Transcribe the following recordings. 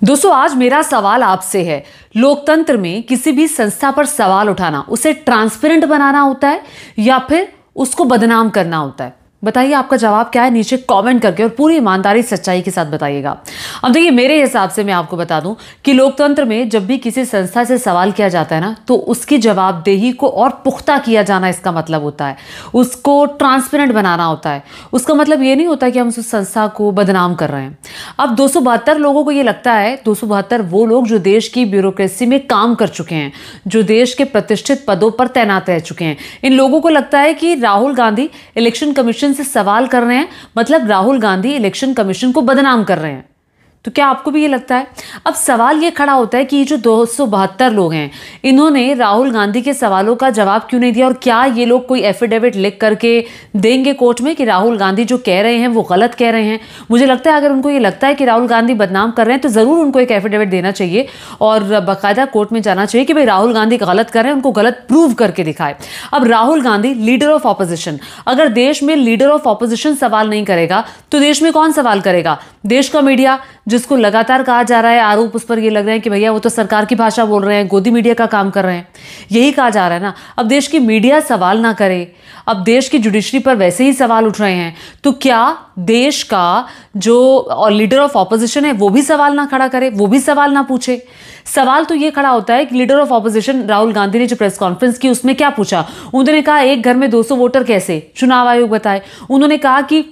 दोस्तों, आज मेरा सवाल आपसे है, लोकतंत्र में किसी भी संस्था पर सवाल उठाना उसे ट्रांसपेरेंट बनाना होता है या फिर उसको बदनाम करना होता है? बताइए आपका जवाब क्या है, नीचे कमेंट करके और पूरी ईमानदारी सच्चाई के साथ बताइएगा। अब देखिए, मेरे हिसाब से मैं आपको बता दूं कि लोकतंत्र में जब भी किसी संस्था से सवाल किया जाता है ना, तो उसकी जवाबदेही को और पुख्ता किया जाना इसका मतलब होता है, उसको ट्रांसपेरेंट बनाना होता है। उसका मतलब ये नहीं होता कि हम उस संस्था को बदनाम कर रहे हैं। अब 272 लोगों को ये लगता है, 272 वो लोग जो देश की ब्यूरोक्रेसी में काम कर चुके हैं, जो देश के प्रतिष्ठित पदों पर तैनात रह चुके हैं, इन लोगों को लगता है कि राहुल गांधी इलेक्शन कमीशन से सवाल कर रहे हैं, मतलब राहुल गांधी इलेक्शन कमीशन को बदनाम कर रहे हैं। तो क्या आपको भी ये लगता है? अब सवाल ये खड़ा होता है कि ये जो 272 लोग हैं, इन्होंने राहुल गांधी के सवालों का जवाब क्यों नहीं दिया, और क्या ये लोग कोई एफिडेविट लिख करके देंगे कोर्ट में कि राहुल गांधी जो कह रहे हैं वो गलत कह रहे हैं? मुझे लगता है अगर उनको ये लगता है कि राहुल गांधी बदनाम कर रहे हैं तो जरूर उनको एक एफिडेविट देना चाहिए और बाकायदा कोर्ट में जाना चाहिए कि भाई राहुल गांधी गलत कर रहे हैं, उनको गलत प्रूव करके दिखाए। अब Rahul Gandhi leader of opposition, अगर देश में लीडर ऑफ ऑपोजिशन सवाल नहीं करेगा तो देश में कौन सवाल करेगा? देश का मीडिया, जिसको लगातार कहा जा रहा है, आरोप उस पर ये लग रहे हैं कि भैया वो तो सरकार की भाषा बोल रहे हैं, गोदी मीडिया का काम कर रहे हैं, यही कहा जा रहा है ना। अब देश की मीडिया सवाल ना करे, अब देश की जुडिशरी पर वैसे ही सवाल उठ रहे हैं, तो क्या देश का जो लीडर ऑफ ऑपोजिशन है वो भी सवाल ना खड़ा करे, वो भी सवाल ना पूछे? सवाल तो ये खड़ा होता है कि leader of opposition Rahul Gandhi ने जो प्रेस कॉन्फ्रेंस की उसमें क्या पूछा? उन्होंने कहा एक घर में 200 वोटर कैसे? चुनाव आयोग बताए। उन्होंने कहा कि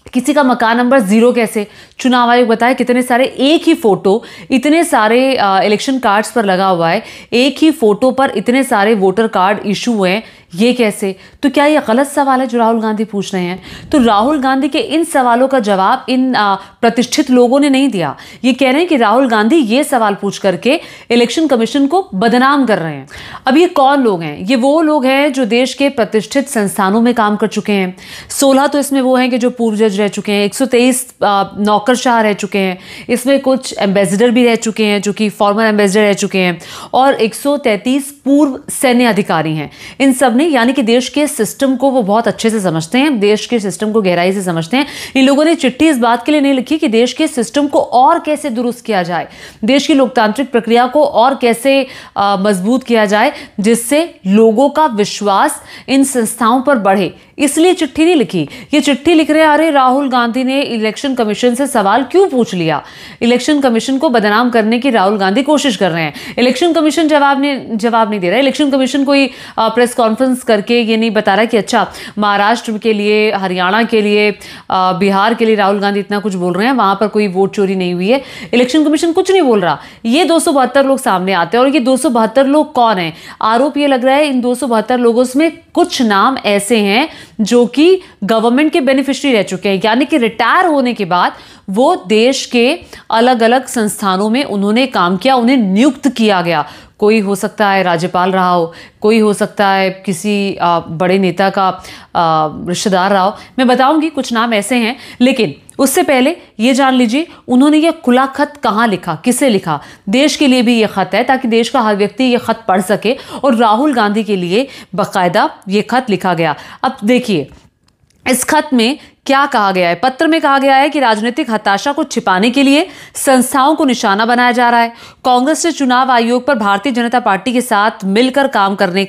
किसी का मकान नंबर 0 कैसे? चुनाव आयोग बताए। कितने सारे एक ही फोटो, इतने सारे इलेक्शन कार्ड्स पर लगा हुआ है, एक ही फोटो पर इतने सारे वोटर कार्ड इशू हुए हैं, ये कैसे? तो क्या ये गलत सवाल है जो राहुल गांधी पूछ रहे हैं? तो राहुल गांधी के इन सवालों का जवाब इन प्रतिष्ठित लोगों ने नहीं दिया। ये कह रहे हैं कि राहुल गांधी ये सवाल पूछ करके इलेक्शन कमीशन को बदनाम कर रहे हैं। अब ये कौन लोग हैं? ये वो लोग हैं जो देश के प्रतिष्ठित संस्थानों में काम कर चुके हैं। 16 तो इसमें वो हैं कि जो पूर्व जज रह चुके हैं, 123 नौकरशाह रह चुके हैं, इसमें कुछ एम्बेसडर भी रह चुके हैं जो कि फॉर्मर एम्बेसडर रह चुके हैं, और 133 पूर्व सैन्य अधिकारी हैं। इन सब ने, यानी कि देश के सिस्टम को वो बहुत अच्छे से समझते हैं, देश के सिस्टम को गहराई से समझते हैं। इन लोगों ने चिट्ठी इस बात के लिए नहीं लिखी कि देश के सिस्टम को और कैसे दुरुस्त किया जाए, देश की लोकतांत्रिक प्रक्रिया को और कैसे मजबूत किया जाए, जिससे लोगों का विश्वास इन संस्थाओं पर बढ़े, इसलिए चिट्ठी नहीं लिखी। ये चिट्ठी लिख रहे हैं, अरे राहुल गांधी ने इलेक्शन कमीशन से सवाल क्यों पूछ लिया, इलेक्शन कमीशन को बदनाम करने की राहुल गांधी कोशिश कर रहे हैं। इलेक्शन कमीशन जवाब नहीं दे रहा है। इलेक्शन कमीशन कोई प्रेस कॉन्फ्रेंस करके ये नहीं बता रहा कि अच्छा महाराष्ट्र के लिए, हरियाणा के लिए, बिहार के लिए राहुल गांधी इतना कुछ बोल रहे हैं, वहां पर कोई वोट चोरी नहीं हुई है। इलेक्शन कमीशन कुछ नहीं बोल रहा। ये 272 लोग सामने आते हैं, और ये 272 लोग कौन है? आरोप ये लग रहा है इन 272 लोगों में कुछ नाम ऐसे हैं जो कि गवर्नमेंट के बेनिफिशियरी रह चुके हैं, यानी कि रिटायर होने के बाद वो देश के अलग अलग संस्थानों में उन्होंने काम किया, उन्हें नियुक्त किया गया। कोई हो सकता है राज्यपाल रहा हो, कोई हो सकता है किसी बड़े नेता का रिश्तेदार रहा हो। मैं बताऊंगी कुछ नाम ऐसे हैं, लेकिन उससे पहले ये जान लीजिए उन्होंने ये खुला खत कहाँ लिखा, किसे लिखा। देश के लिए भी ये खत है ताकि देश का हर व्यक्ति ये खत पढ़ सके, और राहुल गांधी के लिए बाकायदा ये खत लिखा गया। अब देखिए इस खत में क्या कहा गया है। पत्र में कहा गया है कि राजनीतिक हताशा को छिपाने के लिए संस्थाओं को निशाना बनाया जा रहा है। कांग्रेस ने चुनाव आयोग पर भारतीय जनता पार्टी के साथ मिलकर काम करने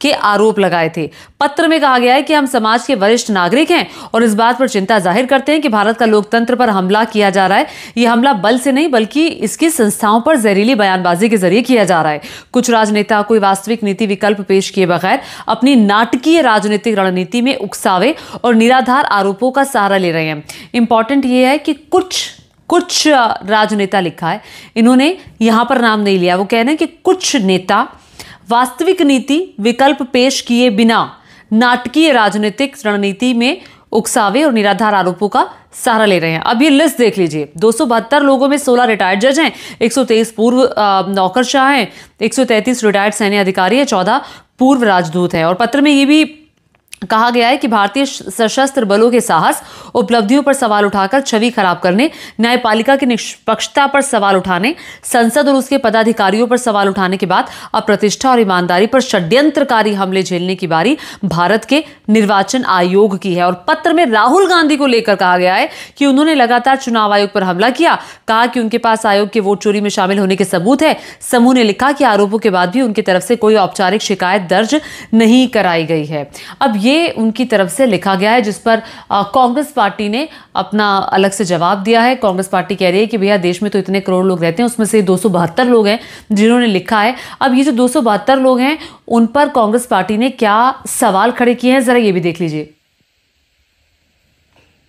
के आरोप लगाए थे। पत्र में कहा गया है कि हम समाज के वरिष्ठ नागरिक हैं और इस बात पर चिंता जाहिर करते हैं कि भारत का लोकतंत्र पर हमला किया जा रहा है। यह हमला बल से नहीं बल्कि इसकी संस्थाओं पर जहरीली बयानबाजी के जरिए किया जा रहा है। कुछ राजनेता कोई वास्तविक नीति विकल्प पेश किए बगैर अपनी नाटकीय राजनीतिक रणनीति में उकसावे और निराधार आरोपों का सहारा ले रहे हैं। इंपॉर्टेंट यह है कि कुछ राजनेता लिखा है, इन्होंने यहां पर नाम नहीं लिया। वो कह रहे हैं कि कुछ नेता वास्तविक नीति विकल्प पेश किए बिना नाटकीय राजनीतिक रणनीति में उकसावे और निराधार आरोपों का सहारा ले रहे हैं। अब ये लिस्ट देख लीजिए, 272 लोगों में 16 रिटायर्ड जज हैं, 123 पूर्व नौकरशाह हैं, 133 रिटायर्ड सैन्य अधिकारी है, 14 पूर्व राजदूत हैं। और पत्र में ये भी कहा गया है कि भारतीय सशस्त्र बलों के साहस, उपलब्धियों पर सवाल उठाकर छवि खराब करने, न्यायपालिका की निष्पक्षता पर सवाल उठाने, संसद और उसके पदाधिकारियों पर सवाल उठाने के बाद अब प्रतिष्ठा और ईमानदारी पर षड्यंत्रकारी हमले झेलने की बारी भारत के निर्वाचन आयोग की है। और पत्र में राहुल गांधी को लेकर कहा गया है कि उन्होंने लगातार चुनाव आयोग पर हमला किया, कहा कि उनके पास आयोग के वोट चोरी में शामिल होने के सबूत है। समूह ने लिखा कि आरोपों के बाद भी उनकी तरफ से कोई औपचारिक शिकायत दर्ज नहीं कराई गई है। अब ये उनकी तरफ से लिखा गया है, जिस पर कांग्रेस पार्टी ने अपना अलग से जवाब दिया है। कांग्रेस पार्टी कह रही है कि भैया देश में तो इतने करोड़ लोग रहते हैं, उसमें से 272 लोग हैं जिन्होंने लिखा है। अब ये जो 272 लोग हैं उन पर कांग्रेस पार्टी ने क्या सवाल खड़े किए हैं, जरा ये भी देख लीजिए।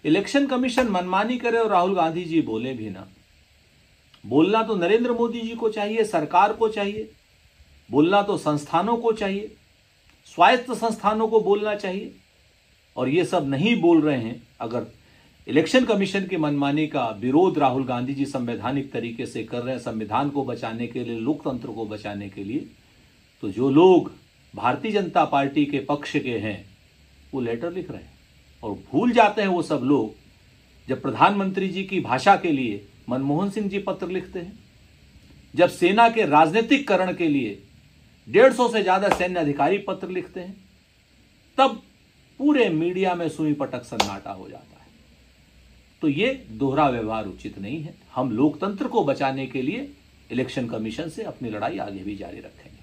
इलेक्शन कमीशन मनमानी करे और राहुल गांधी जी बोले भी ना। बोलना तो नरेंद्र मोदी जी को चाहिए, सरकार को चाहिए, बोलना तो संस्थानों को चाहिए, स्वायत्त संस्थानों को बोलना चाहिए, और ये सब नहीं बोल रहे हैं। अगर इलेक्शन कमीशन की मनमानी का विरोध राहुल गांधी जी संवैधानिक तरीके से कर रहे हैं, संविधान को बचाने के लिए, लोकतंत्र को बचाने के लिए, तो जो लोग भारतीय जनता पार्टी के पक्ष के हैं वो लेटर लिख रहे हैं। और भूल जाते हैं वो सब लोग जब प्रधानमंत्री जी की भाषा के लिए मनमोहन सिंह जी पत्र लिखते हैं, जब सेना के राजनीतिकरण के लिए 150 से ज्यादा सैन्य अधिकारी पत्र लिखते हैं, तब पूरे मीडिया में सुई पटक सन्नाटा हो जाता है। तो ये दोहरा व्यवहार उचित नहीं है। हम लोकतंत्र को बचाने के लिए इलेक्शन कमीशन से अपनी लड़ाई आगे भी जारी रखेंगे।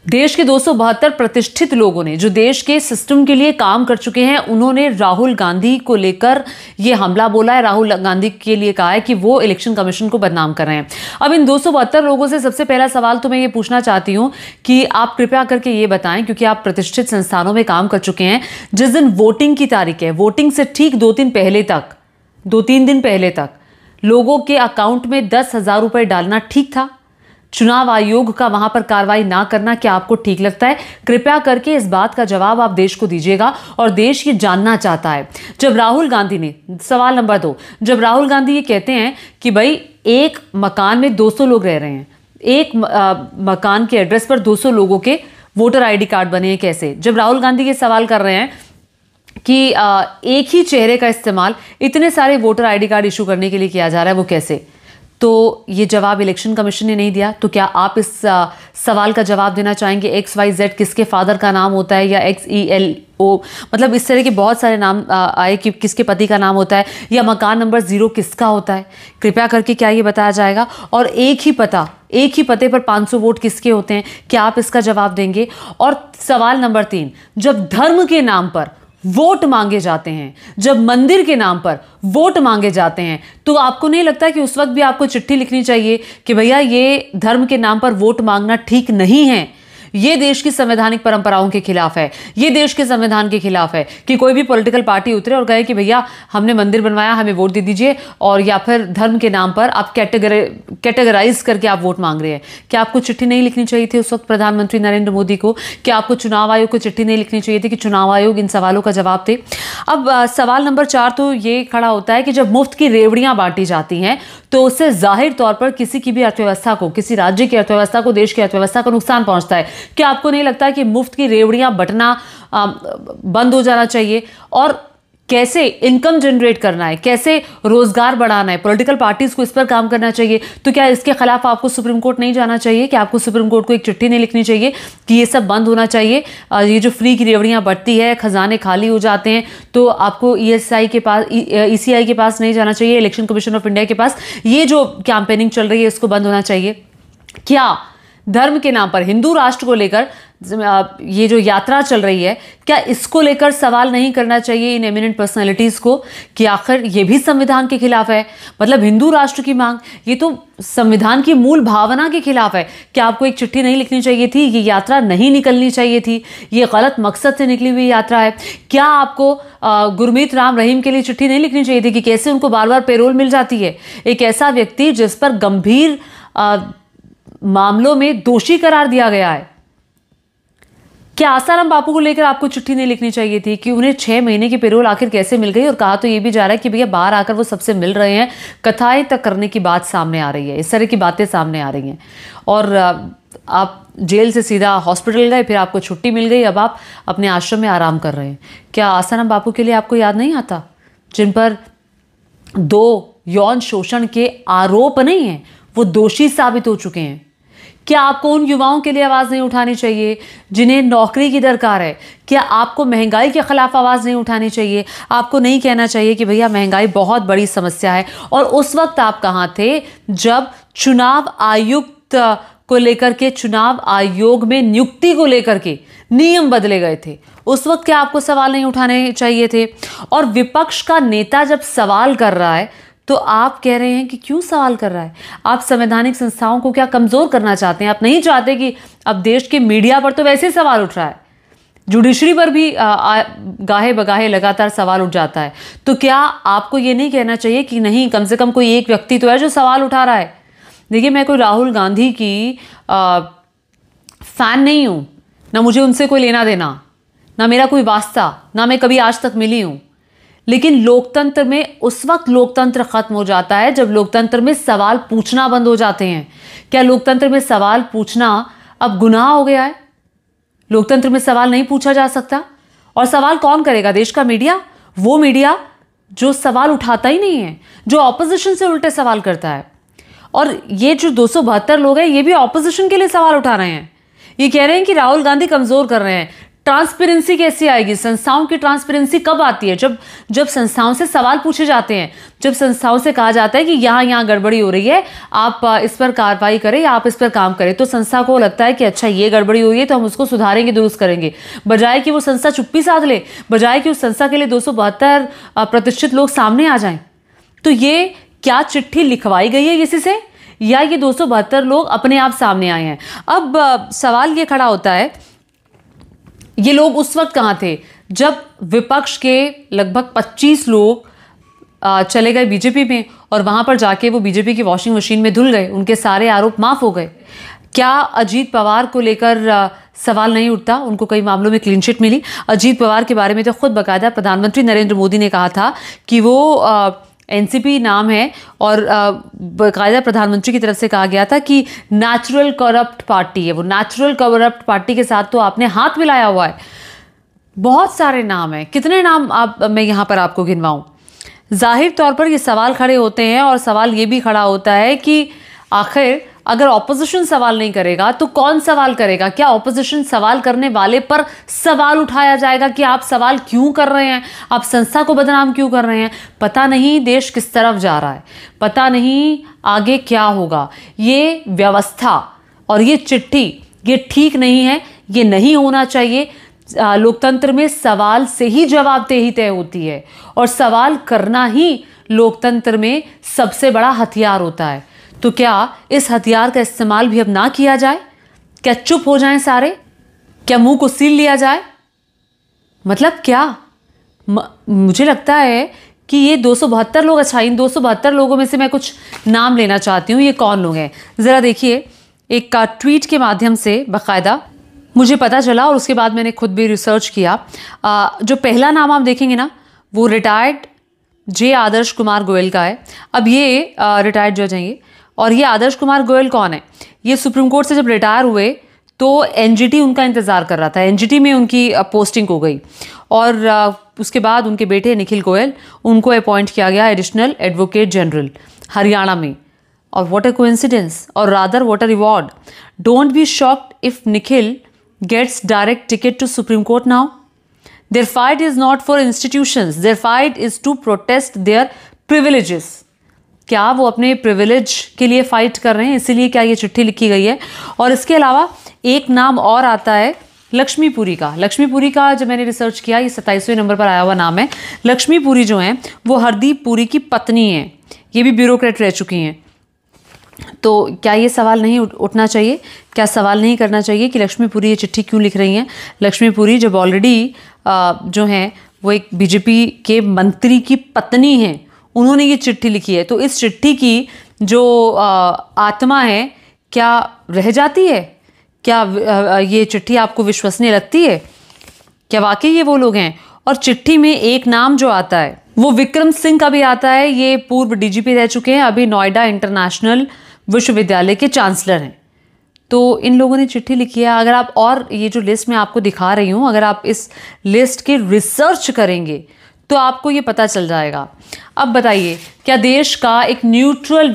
देश के 272 प्रतिष्ठित लोगों ने जो देश के सिस्टम के लिए काम कर चुके हैं, उन्होंने राहुल गांधी को लेकर यह हमला बोला है। राहुल गांधी के लिए कहा है कि वो इलेक्शन कमीशन को बदनाम कर रहे हैं। अब इन 272 लोगों से सबसे पहला सवाल तो मैं ये पूछना चाहती हूं कि आप कृपया करके ये बताएं, क्योंकि आप प्रतिष्ठित संस्थानों में काम कर चुके हैं, जिस दिन वोटिंग की तारीख है, वोटिंग से ठीक 2-3 दिन पहले तक लोगों के अकाउंट में 10,000 रुपए डालना ठीक था? चुनाव आयोग का वहां पर कार्रवाई ना करना क्या आपको ठीक लगता है? कृपया करके इस बात का जवाब आप देश को दीजिएगा, और देश ये जानना चाहता है। जब राहुल गांधी ने, सवाल नंबर 2, जब राहुल गांधी ये कहते हैं कि भाई एक मकान में 200 लोग रह रहे हैं, एक मकान के एड्रेस पर 200 लोगों के वोटर आईडी कार्ड बने हैं, कैसे? जब राहुल गांधी ये सवाल कर रहे हैं कि एक ही चेहरे का इस्तेमाल इतने सारे वोटर आईडी कार्ड इशू करने के लिए किया जा रहा है, वो कैसे? तो ये जवाब इलेक्शन कमीशन ने नहीं दिया। तो क्या आप इस सवाल का जवाब देना चाहेंगे? XYZ किसके फादर का नाम होता है, या XELO, मतलब इस तरह के बहुत सारे नाम आए कि किसके पति का नाम होता है, या मकान नंबर 0 किसका होता है? कृपया करके क्या ये बताया जाएगा? और एक ही पते पर 500 वोट किसके होते हैं? क्या आप इसका जवाब देंगे? और सवाल नंबर 3, जब धर्म के नाम पर वोट मांगे जाते हैं, जब मंदिर के नाम पर वोट मांगे जाते हैं, तो आपको नहीं लगता कि उस वक्त भी आपको चिट्ठी लिखनी चाहिए कि भैया ये धर्म के नाम पर वोट मांगना ठीक नहीं है, ये देश की संवैधानिक परंपराओं के खिलाफ है, ये देश के संविधान के खिलाफ है कि कोई भी पॉलिटिकल पार्टी उतरे और कहे कि भैया हमने मंदिर बनवाया, हमें वोट दे दीजिए, और या फिर धर्म के नाम पर आप कैटेगराइज करके आप वोट मांग रहे हैं। क्या आपको चिट्ठी नहीं लिखनी चाहिए थी उस वक्त प्रधानमंत्री नरेंद्र मोदी को? क्या आपको चुनाव आयोग को चिट्ठी नहीं लिखनी चाहिए थी कि चुनाव आयोग इन सवालों का जवाब दे? अब सवाल नंबर 4 तो ये खड़ा होता है कि जब मुफ्त की रेवड़ियां बांटी जाती हैं तो उससे जाहिर तौर पर किसी की भी अर्थव्यवस्था को, किसी राज्य की अर्थव्यवस्था को, देश की अर्थव्यवस्था को नुकसान पहुंचता है। क्या आपको नहीं लगता कि मुफ्त की रेवड़ियां बंटना बंद हो जाना चाहिए? और कैसे इनकम जनरेट करना है, कैसे रोजगार बढ़ाना है, पॉलिटिकल पार्टीज को इस पर काम करना चाहिए। तो क्या इसके खिलाफ आपको सुप्रीम कोर्ट नहीं जाना चाहिए? कि आपको सुप्रीम कोर्ट को एक चिट्ठी नहीं लिखनी चाहिए कि ये सब बंद होना चाहिए? ये जो फ्री की रेवड़ियां बढ़ती है, खजाने खाली हो जाते हैं, तो आपको ECI के पास नहीं जाना चाहिए, इलेक्शन कमीशन ऑफ इंडिया के पास? ये जो कैंपेनिंग चल रही है इसको बंद होना चाहिए? क्या धर्म के नाम पर हिंदू राष्ट्र को लेकर ये जो यात्रा चल रही है, क्या इसको लेकर सवाल नहीं करना चाहिए इन एमिनेंट पर्सनालिटीज को कि आखिर ये भी संविधान के खिलाफ है? मतलब हिंदू राष्ट्र की मांग, ये तो संविधान की मूल भावना के खिलाफ है। क्या आपको एक चिट्ठी नहीं लिखनी चाहिए थी? ये यात्रा नहीं निकलनी चाहिए थी? ये गलत मकसद से निकली हुई यात्रा है। क्या आपको गुरमीत राम रहीम के लिए चिट्ठी नहीं लिखनी चाहिए थी कि कैसे उनको बार बार पेरोल मिल जाती है? एक ऐसा व्यक्ति जिस पर गंभीर मामलों में दोषी करार दिया गया है। क्या आसाराम बापू को लेकर आपको चिट्ठी नहीं लिखनी चाहिए थी कि उन्हें 6 महीने की पेरोल आखिर कैसे मिल गई? और कहा तो ये भी जा रहा है कि भैया बाहर आकर वो सबसे मिल रहे हैं, कथाएं तक करने की बात सामने आ रही है, इस तरह की बातें सामने आ रही हैं। और आप जेल से सीधा हॉस्पिटल गए, फिर आपको छुट्टी मिल गई, अब आप अपने आश्रम में आराम कर रहे हैं। क्या आसाराम बापू के लिए आपको याद नहीं आता, जिन पर 2 यौन शोषण के आरोप नहीं हैं, वो दोषी साबित हो चुके हैं? क्या आपको उन युवाओं के लिए आवाज़ नहीं उठानी चाहिए जिन्हें नौकरी की दरकार है? क्या आपको महंगाई के खिलाफ आवाज़ नहीं उठानी चाहिए? आपको नहीं कहना चाहिए कि भैया महंगाई बहुत बड़ी समस्या है? और उस वक्त आप कहाँ थे जब चुनाव आयुक्त को लेकर के, चुनाव आयोग में नियुक्ति को लेकर के नियम बदले गए थे? उस वक्त क्या आपको सवाल नहीं उठाने चाहिए थे? और विपक्ष का नेता जब सवाल कर रहा है तो आप कह रहे हैं कि क्यों सवाल कर रहा है? आप संवैधानिक संस्थाओं को क्या कमजोर करना चाहते हैं? आप नहीं चाहते कि अब देश के मीडिया पर तो वैसे ही सवाल उठ रहा है, जुडिशरी पर भी गाहे बगाहे लगातार सवाल उठ जाता है, तो क्या आपको ये नहीं कहना चाहिए कि नहीं, कम से कम कोई एक व्यक्ति तो है जो सवाल उठा रहा है? देखिए, मैं कोई राहुल गांधी की फैन नहीं हूं, ना मुझे उनसे कोई लेना देना, ना मेरा कोई वास्ता, ना मैं कभी आज तक मिली हूं, लेकिन लोकतंत्र में उस वक्त लोकतंत्र खत्म हो जाता है जब लोकतंत्र में सवाल पूछना बंद हो जाते हैं। क्या लोकतंत्र में सवाल पूछना अब गुनाह हो गया है? लोकतंत्र में सवाल नहीं पूछा जा सकता? और सवाल कौन करेगा? देश का मीडिया, वो मीडिया जो सवाल उठाता ही नहीं है, जो ऑपोजिशन से उल्टे सवाल करता है। और ये जो 272 लोग हैं, ये भी ऑपोजिशन के लिए सवाल उठा रहे हैं। ये कह रहे हैं कि राहुल गांधी कमजोर कर रहे हैं। ट्रांसपेरेंसी कैसी आएगी? संस्थाओं की ट्रांसपेरेंसी कब आती है? जब संस्थाओं से सवाल पूछे जाते हैं, जब संस्थाओं से कहा जाता है कि यहाँ गड़बड़ी हो रही है, आप इस पर कार्रवाई करें या आप इस पर काम करें, तो संस्था को लगता है कि अच्छा ये गड़बड़ी हुई है तो हम उसको सुधारेंगे, दुरुस्त करेंगे, बजाय कि वो संस्था चुप्पी साध ले, बजाय कि उस संस्था के लिए 272 प्रतिष्ठित लोग सामने आ जाएं। तो ये क्या चिट्ठी लिखवाई गई है किसी से, या ये 272 लोग अपने आप सामने आए हैं? अब सवाल ये खड़ा होता है, ये लोग उस वक्त कहाँ थे जब विपक्ष के लगभग 25 लोग चले गए बीजेपी में, और वहां पर जाके वो बीजेपी की वॉशिंग मशीन में धुल गए, उनके सारे आरोप माफ हो गए? क्या अजीत पवार को लेकर सवाल नहीं उठता? उनको कई मामलों में क्लीन चिट मिली। अजीत पवार के बारे में तो खुद बाकायदा प्रधानमंत्री नरेंद्र मोदी ने कहा था कि वो एनसीपी नाम है, और बाकायदा प्रधानमंत्री की तरफ से कहा गया था कि नेचुरल करप्ट पार्टी है वो। नेचुरल करप्ट पार्टी के साथ तो आपने हाथ मिलाया हुआ है। बहुत सारे नाम हैं, कितने नाम मैं यहाँ पर आपको गिनवाऊं? जाहिर तौर पर ये सवाल खड़े होते हैं, और सवाल ये भी खड़ा होता है कि आखिर अगर ऑपोजिशन सवाल नहीं करेगा तो कौन सवाल करेगा? क्या ऑपोजिशन सवाल करने वाले पर सवाल उठाया जाएगा कि आप सवाल क्यों कर रहे हैं, आप संस्था को बदनाम क्यों कर रहे हैं? पता नहीं देश किस तरफ जा रहा है, पता नहीं आगे क्या होगा। ये व्यवस्था और ये चिट्ठी, ये ठीक नहीं है, ये नहीं होना चाहिए। लोकतंत्र में सवाल से ही जवाबदेही तय होती है, और सवाल करना ही लोकतंत्र में सबसे बड़ा हथियार होता है। तो क्या इस हथियार का इस्तेमाल भी अब ना किया जाए? क्या चुप हो जाएं सारे? क्या मुंह को सील लिया जाए? मतलब क्या? मुझे लगता है कि ये 272 लोग, अच्छा इन 272 लोगों में से मैं कुछ नाम लेना चाहती हूँ। ये कौन लोग हैं ज़रा देखिए। एक ट्वीट के माध्यम से बाकायदा मुझे पता चला, और उसके बाद मैंने खुद भी रिसर्च किया। जो पहला नाम आप देखेंगे ना, वो रिटायर्ड जे आदर्श कुमार गोयल का है। अब ये रिटायर्ड जज हैं ये, और ये आदर्श कुमार गोयल कौन है? ये सुप्रीम कोर्ट से जब रिटायर हुए तो एनजीटी उनका इंतज़ार कर रहा था, एनजीटी में उनकी पोस्टिंग हो गई, और उसके बाद उनके बेटे निखिल गोयल, उनको अपॉइंट किया गया एडिशनल एडवोकेट जनरल हरियाणा में। और व्हाट अ कोइंसिडेंस, और rather what a reward. Don't be shocked if Nikhil gets direct ticket to Supreme Court now. Their fight is not for institutions, their fight is to protest their privileges. क्या वो अपने privilege के लिए fight कर रहे हैं, इसीलिए क्या ये चिट्ठी लिखी गई है? और इसके अलावा एक नाम और आता है लक्ष्मीपुरी का। लक्ष्मीपुरी का जब मैंने रिसर्च किया, ये 27वें नंबर पर आया हुआ नाम है। लक्ष्मीपुरी जो हैं वो हरदीप पुरी की पत्नी हैं, ये भी ब्यूरोक्रेट रह चुकी हैं। तो क्या ये सवाल नहीं उठना चाहिए? क्या सवाल नहीं करना चाहिए कि लक्ष्मीपुरी ये चिट्ठी क्यों लिख रही हैं? लक्ष्मीपुरी जब ऑलरेडी जो हैं वो एक बीजेपी के मंत्री की पत्नी हैं, उन्होंने ये चिट्ठी लिखी है, तो इस चिट्ठी की जो आत्मा है क्या रह जाती है? क्या ये चिट्ठी आपको विश्वसनीय लगती है? क्या वाकई ये वो लोग हैं? और चिट्ठी में एक नाम जो आता है वो विक्रम सिंह का भी आता है। ये पूर्व डीजीपी रह चुके हैं, अभी नोएडा इंटरनेशनल विश्वविद्यालय के चांसलर हैं। तो इन लोगों ने चिट्ठी लिखी है। अगर आप, और ये जो लिस्ट मैं आपको दिखा रही हूँ, अगर आप इस लिस्ट की रिसर्च करेंगे तो आपको ये पता चल जाएगा। अब बताइए, क्या देश का एक न्यूट्रल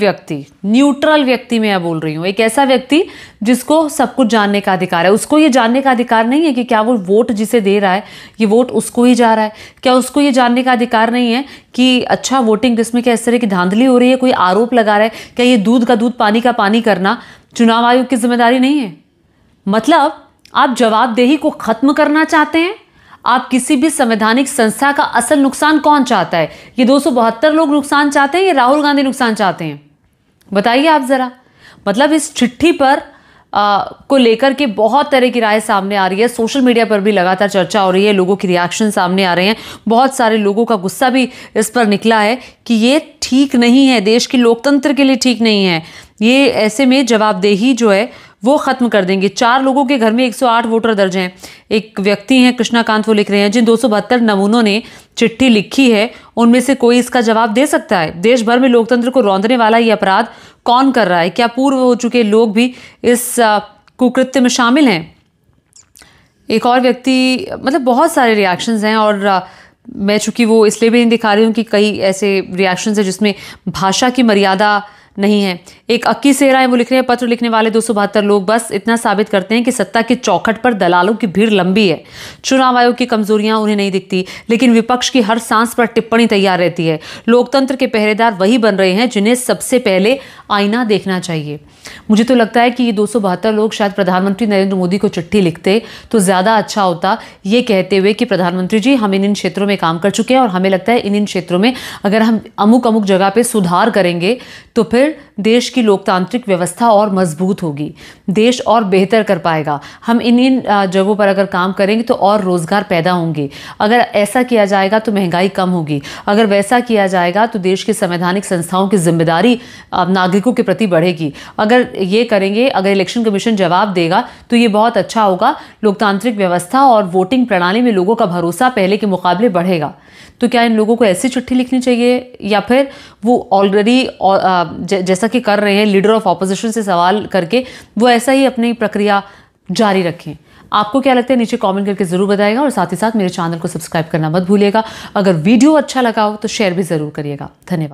व्यक्ति मैं बोल रही हूँ, एक ऐसा व्यक्ति जिसको सब कुछ जानने का अधिकार है, उसको ये जानने का अधिकार नहीं है कि क्या वो वोट जिसे दे रहा है ये वोट उसको ही जा रहा है? क्या उसको ये जानने का अधिकार नहीं है कि अच्छा वोटिंग लिस्ट में क्या इस तरह की धांधली हो रही है, कोई आरोप लगा रहा है? क्या ये दूध का दूध पानी का पानी करना चुनाव आयोग की जिम्मेदारी नहीं है? मतलब आप जवाबदेही को खत्म करना चाहते हैं? आप किसी भी संवैधानिक संस्था का असल नुकसान कौन चाहता है? ये 272 लोग नुकसान चाहते हैं या राहुल गांधी नुकसान चाहते हैं? बताइए आप जरा। मतलब इस चिट्ठी पर को लेकर के बहुत तरह की राय सामने आ रही है। सोशल मीडिया पर भी लगातार चर्चा हो रही है, लोगों की रिएक्शन सामने आ रहे हैं। बहुत सारे लोगों का गुस्सा भी इस पर निकला है कि ये ठीक नहीं है, देश के लोकतंत्र के लिए ठीक नहीं है। ये ऐसे में जवाबदेही जो है वो खत्म कर देंगे। 4 लोगों के घर में 108 वोटर दर्ज हैं। एक व्यक्ति हैं कृष्णाकांत, वो लिख रहे हैं जिन 272 नमूनों ने चिट्ठी लिखी है उनमें से कोई इसका जवाब दे सकता है? देश भर में लोकतंत्र को रौंदने वाला ये अपराध कौन कर रहा है? क्या पूर्व हो चुके लोग भी इस कुकृत्य में शामिल हैं? एक और व्यक्ति, मतलब बहुत सारे रिएक्शंस हैं और मैं चूंकि वो इसलिए भी नहीं दिखा रही हूँ कि कई ऐसे रिएक्शंस हैं जिसमें भाषा की मर्यादा नहीं है। एक अक्की सेरा है, वो लिख रहे हैं पत्र लिखने वाले 272 लोग बस इतना साबित करते हैं कि सत्ता की चौखट पर दलालों की भीड़ लंबी है। चुनाव आयोग की कमजोरियां उन्हें नहीं दिखती, लेकिन विपक्ष की हर सांस पर टिप्पणी तैयार रहती है। लोकतंत्र के पहरेदार वही बन रहे हैं जिन्हें सबसे पहले आईना देखना चाहिए। मुझे तो लगता है कि ये 272 लोग शायद प्रधानमंत्री नरेंद्र मोदी को चिट्ठी लिखते तो ज़्यादा अच्छा होता, ये कहते हुए कि प्रधानमंत्री जी हम इन क्षेत्रों में काम कर चुके हैं और हमें लगता है इन क्षेत्रों में अगर हम अमुक जगह पे सुधार करेंगे तो फिर देश की लोकतांत्रिक व्यवस्था और मजबूत होगी, देश और बेहतर कर पाएगा। हम इन जगहों पर अगर काम करेंगे तो और रोजगार पैदा होंगे। अगर ऐसा किया जाएगा तो महंगाई कम होगी। अगर वैसा किया जाएगा तो देश की संवैधानिक संस्थाओं की जिम्मेदारी नागरिकों के प्रति बढ़ेगी। अगर ये करेंगे, अगर इलेक्शन कमीशन जवाब देगा तो ये बहुत अच्छा होगा। लोकतांत्रिक व्यवस्था और वोटिंग प्रणाली में लोगों का भरोसा पहले के मुकाबले बढ़ेगा। तो क्या इन लोगों को ऐसी चिट्ठी लिखनी चाहिए या फिर वो ऑलरेडी जैसा कि कर रहे हैं लीडर ऑफ ऑपोजिशन से सवाल करके वो ऐसा ही अपनी प्रक्रिया जारी रखें? आपको क्या लगता है नीचे कमेंट करके जरूर बताइएगा और साथ ही साथ मेरे चैनल को सब्सक्राइब करना मत भूलिएगा। अगर वीडियो अच्छा लगा हो तो शेयर भी जरूर करिएगा। धन्यवाद।